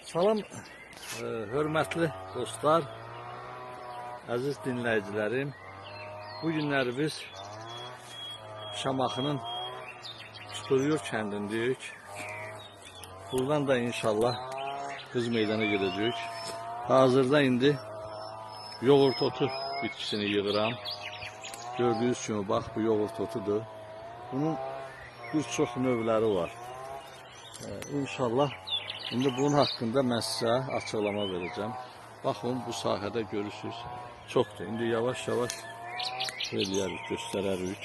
Salam, hörmətli dostlar, əziz dinləyicilərim. Bu günləri biz Şamaxının Tuturyur kəndindəyik. Buradan da inşallah Qız meydana gedəcəyik. Hazırda indi yoğurt otu bitkisini yığıram. Gördüyünüz kimi bax, bu yoğurt otudur. Bunun bir çox növləri var. İnşallah indi bunun haqqında mən sizə açıqlama verəcəm. Baxın, bu sahədə görürsünüz, çoxdur. İndi yavaş-yavaş eləyərik, göstərərik.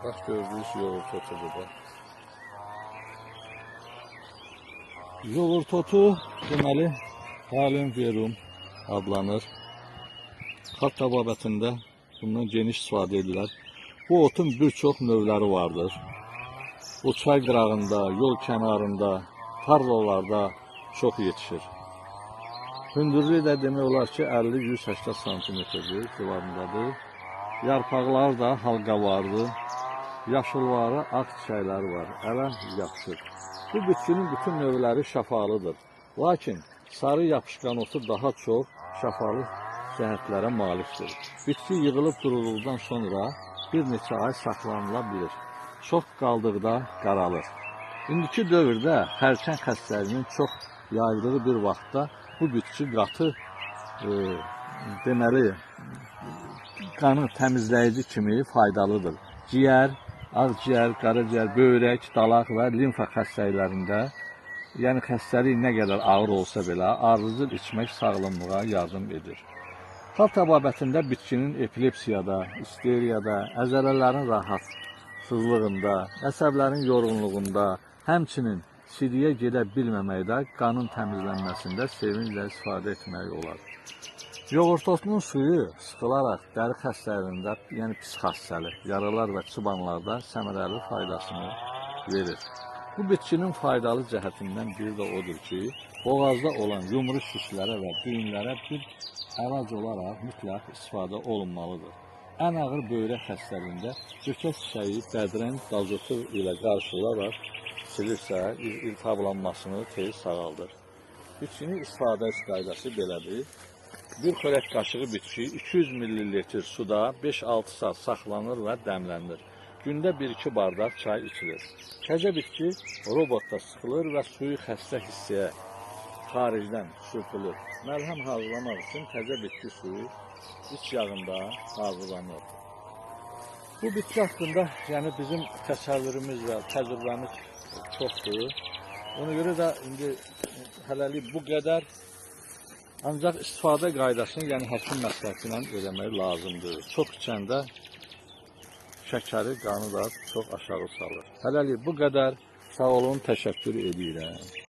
Bax, gördüyünüz yoğurt otudur da. Yoğurt otu deməli Halum verum adlanır. Xalq təbabətində bundan geniş istifadə edirlər. Bu otun bir çox növləri vardır. Bu çay qırağında, yol kənarında, tarlalarda çox yetişir. Hündürlüyü də demək olar ki 50-180 santimetrdir, civarındadır. Yarpaqları da halqavardır. Yaşılvarı, ağ çiçəkləri var, ələ yapışır. Bu bitkinin bütün növləri şəfalıdır. Lakin sarı yapışqan otu daha çox şəfalı cəhətlərə malikdir. Bitki yığılıb durulduqdan sonra bir neçə ay saxlanıla bilir. Çox qaldıqda qaralır. İndiki dövrdə xərçəng xəstəliyinin çox yayıldığı bir vaxtda bu bitki qatı deməli qanı təmizləyici kimi faydalıdır. Ciyər, ağciyər, qaraciyər, böyrək, dalaq və limfa xəstəliklərində, yəni xəstəlik nə qədər ağır olsa belə ardıcıl içmək sağlamlığa yardım edir. Xalq təbabətində bitkinin epilepsiyada, isteriyada, əzələlərin rahatsızlığında, əsəblərin yorğunluğunda, həmçinin siriyə gedə bilməməkdə qanın təmizlənməsində sevinclə istifadə etmək olar. Yoğurt otunun suyu sıxılaraq dəri xəstələrində, yəni pis xəstəlik, yaralar və çıbanlarda səmərəli faydasını verir. Bu bitkinin faydalı cəhətindən biri də odur ki, boğazda olan yumru şişlərə və düyünlərə bir əlac olaraq mütləq istifadə olunmalıdır. Ən ağır böyrək xəstəliyində cökə çiçəyi bədrəng dazotu ilə qarşılaraq silirsə, iltihablanmasını tez sağaldır. Bitkinin istifadə qaydası belədir. Bir xörək qaşığı bitki 200 ml suda 5-6 saat saxlanır və dəmlənir. Gündə 1-2 bardaq çay içilir. Təzə bitki robotda sıxılır və suyu xəstə hissəyə xaricdən çırpılır. Məlhəm hazırlamaq üçün təzə bitki suyu iç yağında hazırlanır. Bu bitki haqqında yəni bizim təsəvvürümüz və təcrübəmiz çoxdur. Ona görə də indi hələlik bu qədər. Ancaq istifadə qaydasını, yəni həkim məsləhəti ilə öyrənmək lazımdır. Çox içəndə şəkəri, qanı da çox aşağı salır. Hələlik bu qədər. Sağ olun, təşəkkür edirəm.